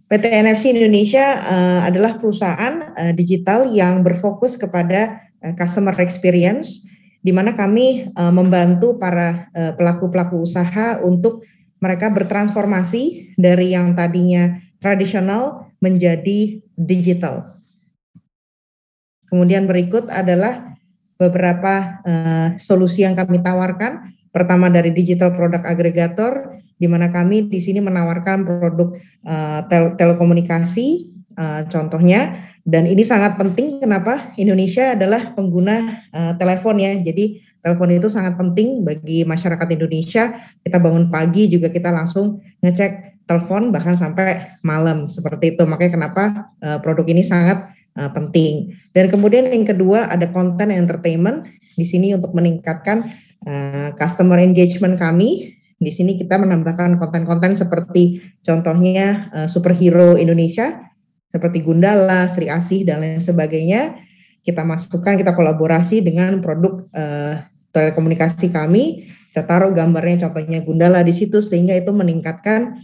PT NFC Indonesia adalah perusahaan digital yang berfokus kepada customer experience, di mana kami membantu para pelaku-pelaku usaha untuk mereka bertransformasi dari yang tadinya tradisional menjadi digital. Kemudian berikut adalah beberapa solusi yang kami tawarkan. Pertama dari digital product aggregator, di mana kami di sini menawarkan produk telekomunikasi, contohnya, dan ini sangat penting. Kenapa? Indonesia adalah pengguna telepon ya, jadi telepon itu sangat penting bagi masyarakat Indonesia. Kita bangun pagi juga kita langsung ngecek telepon bahkan sampai malam seperti itu. Makanya kenapa produk ini sangat penting. Dan kemudian yang kedua ada content entertainment. Di sini untuk meningkatkan customer engagement kami. Di sini kita menambahkan konten-konten seperti contohnya superhero Indonesia seperti Gundala, Sri Asih dan lain sebagainya. Kita masukkan, kita kolaborasi dengan produk telekomunikasi kami. Kita taruh gambarnya contohnya Gundala di situ sehingga itu meningkatkan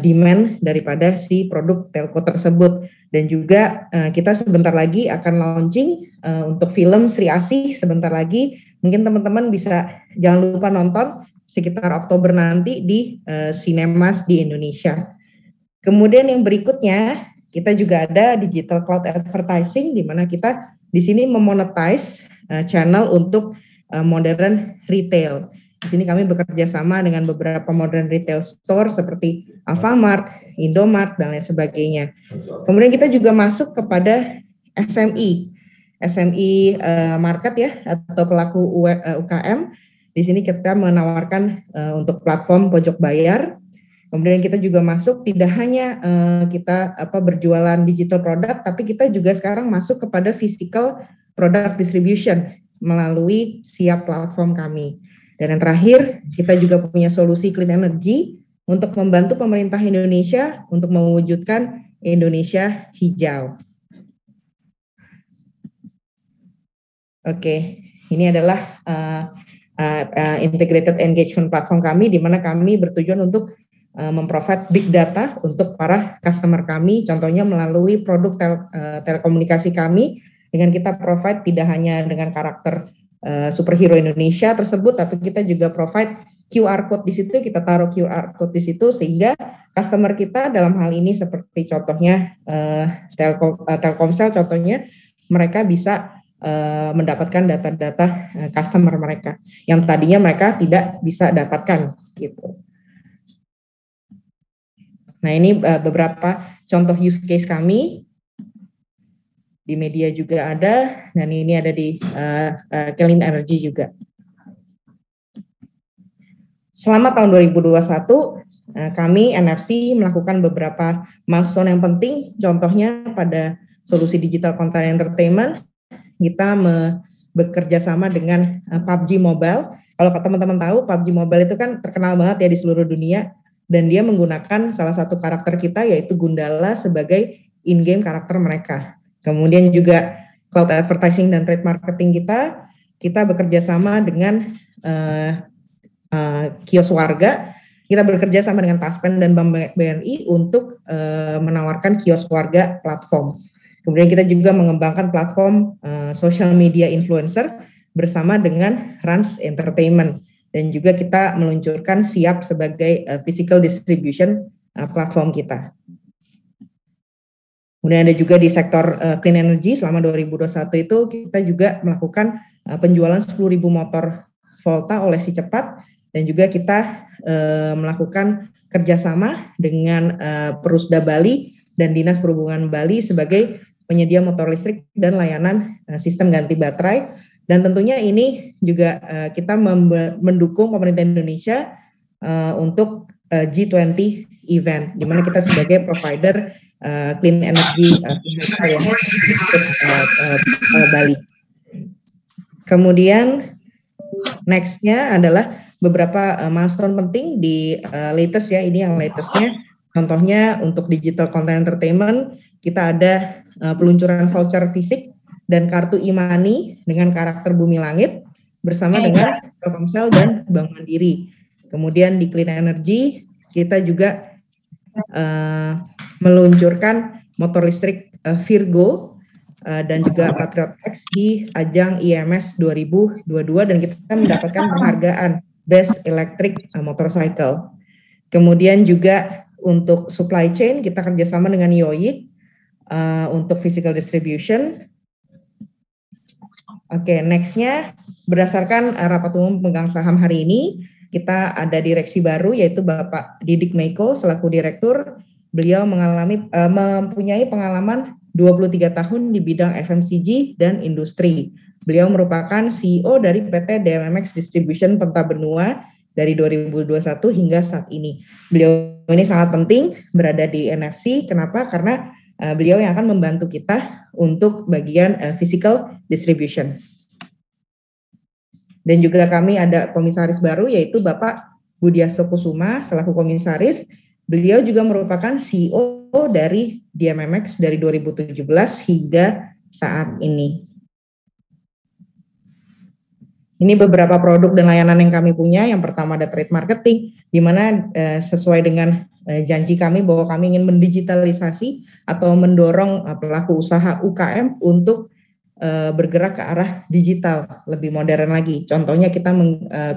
demand daripada si produk telco tersebut. Dan juga kita sebentar lagi akan launching untuk film Sri Asih sebentar lagi. Mungkin teman-teman bisa jangan lupa nonton sekitar Oktober nanti di Cinemas di Indonesia. Kemudian yang berikutnya kita juga ada digital cloud advertising, di mana kita di sini memonetize channel untuk modern retail. Di sini kami bekerja sama dengan beberapa modern retail store seperti Alfamart, Indomart, dan lain sebagainya. Kemudian kita juga masuk kepada SME market ya, atau pelaku UKM. Di sini kita menawarkan untuk platform pojok bayar. Kemudian kita juga masuk tidak hanya kita berjualan digital product, tapi kita juga sekarang masuk kepada physical product distribution melalui Siap platform kami. Dan yang terakhir, kita juga punya solusi clean energy untuk membantu pemerintah Indonesia untuk mewujudkan Indonesia hijau. Oke, ini adalah integrated engagement platform kami, di mana kami bertujuan untuk memprovide big data untuk para customer kami, contohnya melalui produk telekomunikasi kami, dengan kita provide tidak hanya dengan karakter superhero Indonesia tersebut, tapi kita juga provide QR code di situ, kita taruh QR code di situ sehingga customer kita dalam hal ini seperti contohnya Telkomsel contohnya, mereka bisa mendapatkan data-data customer mereka yang tadinya mereka tidak bisa dapatkan gitu. Nah, ini beberapa contoh use case kami. Di media juga ada, dan ini ada di Clean Energy juga. Selama tahun 2021, kami NFC melakukan beberapa milestone yang penting, contohnya pada solusi digital content entertainment, kita bekerja sama dengan PUBG Mobile. Kalau teman-teman tahu, PUBG Mobile itu kan terkenal banget ya di seluruh dunia, dan dia menggunakan salah satu karakter kita yaitu Gundala sebagai in-game karakter mereka. Kemudian juga cloud advertising dan trade marketing kita bekerja sama dengan kios warga. Kita bekerja sama dengan Taspen dan Bank BNI untuk menawarkan kios warga platform. Kemudian kita juga mengembangkan platform social media influencer bersama dengan Rans Entertainment. Dan juga kita meluncurkan Siap sebagai physical distribution platform kita. Kemudian ada juga di sektor clean energy selama 2021 itu kita juga melakukan penjualan 10.000 motor Volta oleh Si Cepat, dan juga kita melakukan kerjasama dengan Perusda Bali dan Dinas Perhubungan Bali sebagai penyedia motor listrik dan layanan sistem ganti baterai. Dan tentunya ini juga kita mendukung pemerintah Indonesia untuk G20 event, di mana kita sebagai provider clean energy Bali. Kemudian nextnya adalah beberapa milestone penting di latest ya, ini yang latestnya. Contohnya untuk digital content entertainment kita ada peluncuran voucher fisik dan kartu e-money dengan karakter Bumi Langit bersama dengan Telkomsel dan Bank Mandiri. Kemudian di clean energy kita juga uh, meluncurkan motor listrik Virgo dan juga Patriot X di ajang IMS 2022 dan kita mendapatkan penghargaan Best Electric Motorcycle. Kemudian juga untuk supply chain kita kerjasama dengan Yoic untuk physical distribution. Oke, nextnya berdasarkan rapat umum pemegang saham hari ini, kita ada direksi baru yaitu Bapak Didik Meiko selaku direktur. Beliau mempunyai pengalaman 23 tahun di bidang FMCG dan industri. Beliau merupakan CEO dari PT DMMX Distribution Pentabenua dari 2021 hingga saat ini. Beliau ini sangat penting berada di NFC. Kenapa? Karena beliau yang akan membantu kita untuk bagian physical distribution. Dan juga kami ada komisaris baru yaitu Bapak Budiasto Kusuma selaku komisaris. Beliau juga merupakan CEO dari DMMX dari 2017 hingga saat ini. Ini beberapa produk dan layanan yang kami punya. Yang pertama ada trade marketing, di mana sesuai dengan janji kami bahwa kami ingin mendigitalisasi atau mendorong pelaku usaha UKM untuk bergerak ke arah digital, lebih modern lagi. Contohnya kita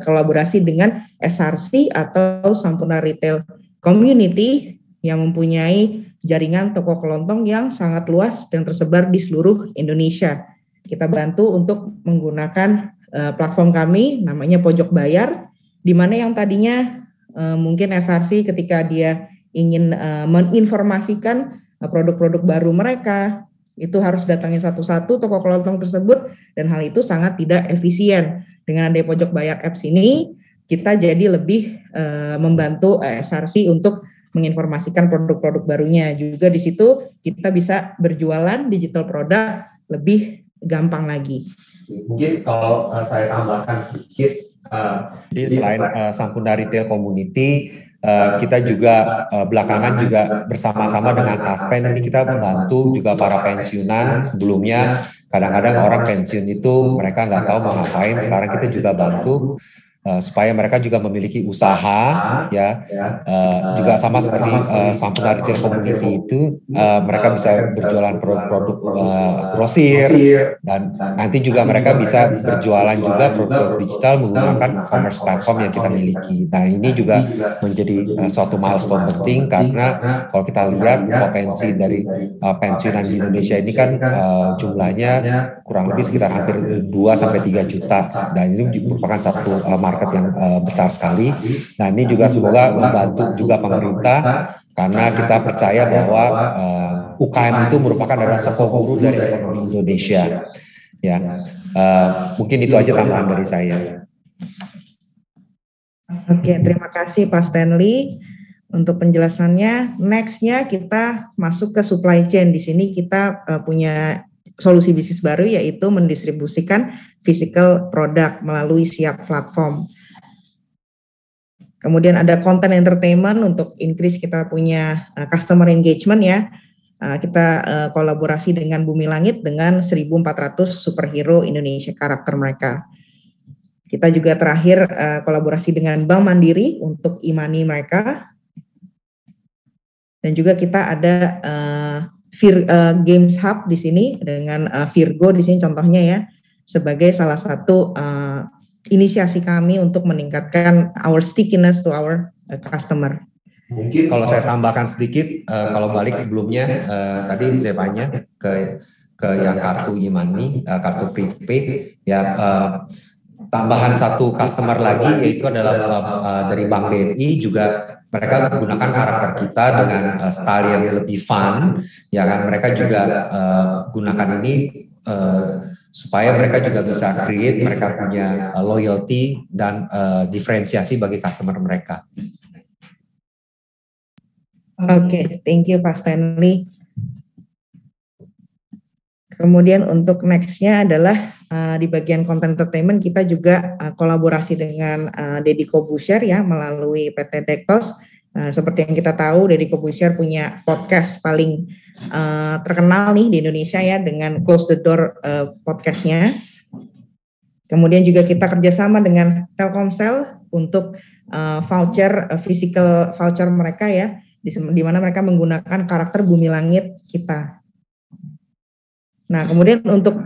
kolaborasi dengan SRC atau Sampurna Retail Community yang mempunyai jaringan toko kelontong yang sangat luas dan tersebar di seluruh Indonesia. Kita bantu untuk menggunakan platform kami namanya Pojok Bayar, di mana yang tadinya mungkin SRC ketika dia ingin menginformasikan produk-produk baru mereka, itu harus datangin satu-satu toko kelontong tersebut dan hal itu sangat tidak efisien. Dengan adanya Pojok Bayar Apps ini, kita jadi lebih membantu SRC untuk menginformasikan produk-produk barunya. Juga di situ kita bisa berjualan digital produk lebih gampang lagi. Mungkin kalau saya tambahkan sedikit, jadi selain Sampurna Retail Community, kita juga belakangan juga bersama-sama dengan Taspen ini kita membantu juga para pensiunan. Sebelumnya kadang-kadang orang pensiun itu mereka nggak tahu mau ngapain, sekarang kita juga bantu supaya mereka juga memiliki usaha, ya, juga sama seperti Sampurna Retail Community itu, mereka bisa berjualan produk-produk grosir dan nanti juga mereka bisa berjualan juga produk digital menggunakan commerce platform yang kita miliki. Nah, ini juga menjadi suatu milestone penting karena kalau kita lihat potensi dari pensiunan di Indonesia ini kan jumlahnya kurang lebih sekitar hampir 2-3 juta dan ini merupakan satu market yang besar sekali. Nah, ini juga semoga membantu juga pemerintah karena kita percaya bahwa UKM itu merupakan adalah sepuluh dari ekonomi Indonesia. Ya, mungkin itu aja tambahan dari saya. Oke, terima kasih Pak Stanley untuk penjelasannya. Nextnya kita masuk ke supply chain. Di sini kita punya solusi bisnis baru yaitu mendistribusikan physical product melalui Siap platform. Kemudian ada content entertainment untuk increase kita punya customer engagement ya. Kita kolaborasi dengan Bumi Langit dengan 1.400 superhero Indonesia karakter mereka. Kita juga terakhir kolaborasi dengan Bank Mandiri untuk e-money mereka. Dan juga kita ada Games Hub di sini dengan Virgo di sini contohnya ya sebagai salah satu inisiasi kami untuk meningkatkan our stickiness to our customer. Mungkin kalau saya tambahkan sedikit, kalau balik sebelumnya tadi Zevanya ke yang kartu e-money, kartu prepaid ya, tambahan satu customer lagi yaitu adalah dari Bank BNI juga. Mereka menggunakan karakter kita dengan style yang lebih fun, ya kan? Mereka juga gunakan ini supaya mereka juga bisa create, mereka punya loyalty dan diferensiasi bagi customer mereka. Oke, thank you Pak Stanley. Kemudian untuk nextnya adalah di bagian content entertainment kita juga kolaborasi dengan Deddy Corbuzier ya melalui PT Dektos. Seperti yang kita tahu Deddy Corbuzier punya podcast paling terkenal nih di Indonesia ya dengan Close the Door podcastnya. Kemudian juga kita kerjasama dengan Telkomsel untuk voucher physical voucher mereka ya di mana mereka menggunakan karakter bumi langit kita. Nah, kemudian untuk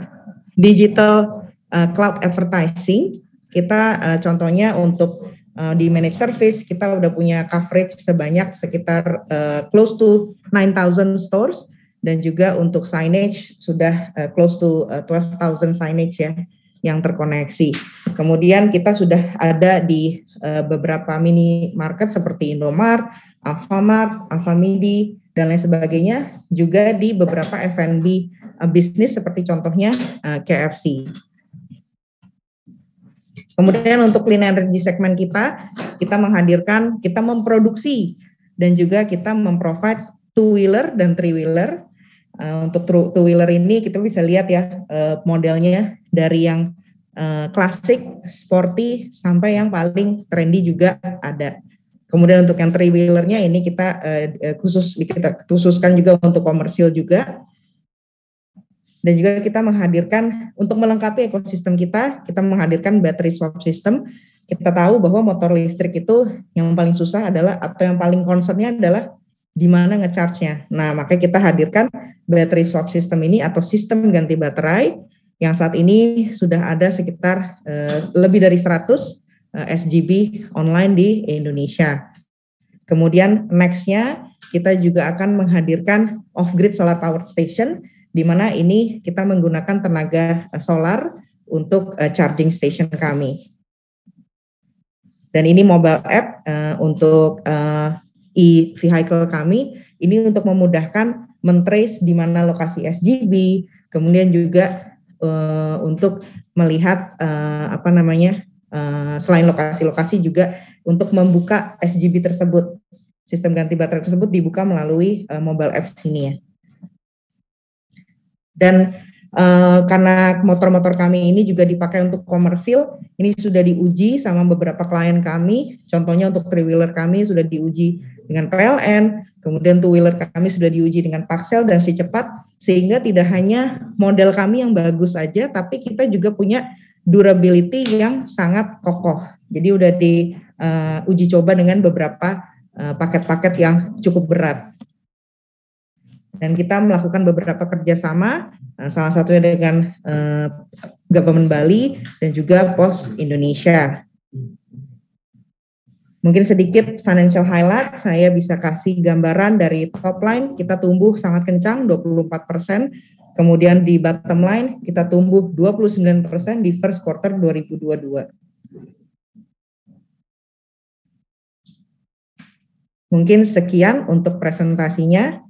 digital cloud advertising, kita contohnya untuk di managed service, kita udah punya coverage sebanyak sekitar close to 9,000 stores, dan juga untuk signage sudah close to 12,000 signage ya yang terkoneksi. Kemudian kita sudah ada di beberapa mini market seperti Indomart, Alfamart, Alfamidi, dan lain sebagainya, juga di beberapa F&B bisnis seperti contohnya KFC. Kemudian untuk clean energy segmen kita menghadirkan, kita memproduksi dan juga kita memprovide two-wheeler dan three-wheeler. Untuk two-wheeler ini kita bisa lihat ya modelnya dari yang klasik, sporty, sampai yang paling trendy juga ada. Kemudian untuk yang three-wheelernya ini kita khususkan juga untuk komersil juga. Dan juga kita menghadirkan, untuk melengkapi ekosistem kita menghadirkan battery swap system. Kita tahu bahwa motor listrik itu yang paling susah adalah, atau yang paling concernnya adalah di mana ngecharge-nya. Nah, makanya kita hadirkan battery swap system ini atau sistem ganti baterai yang saat ini sudah ada sekitar lebih dari 100 SGB online di Indonesia. Kemudian next-nya kita juga akan menghadirkan off-grid solar power station, di mana ini kita menggunakan tenaga solar untuk charging station kami. Dan ini mobile app untuk e-vehicle kami, ini untuk memudahkan men-trace di mana lokasi SGB, kemudian juga untuk melihat selain lokasi-lokasi juga untuk membuka SGB tersebut, sistem ganti baterai tersebut dibuka melalui mobile apps ini ya. Dan karena motor-motor kami ini juga dipakai untuk komersil, ini sudah diuji sama beberapa klien kami. Contohnya untuk three-wheeler kami sudah diuji dengan PLN, kemudian two-wheeler kami sudah diuji dengan Paxel dan Si Cepat, sehingga tidak hanya model kami yang bagus saja, tapi kita juga punya durability yang sangat kokoh. Jadi udah diuji coba dengan beberapa paket-paket yang cukup berat. Dan kita melakukan beberapa kerjasama, salah satunya dengan Government Bali dan juga Pos Indonesia. Mungkin sedikit financial highlight, saya bisa kasih gambaran dari top line, kita tumbuh sangat kencang, 24%. Kemudian di bottom line, kita tumbuh 29% di first quarter 2022. Mungkin sekian untuk presentasinya.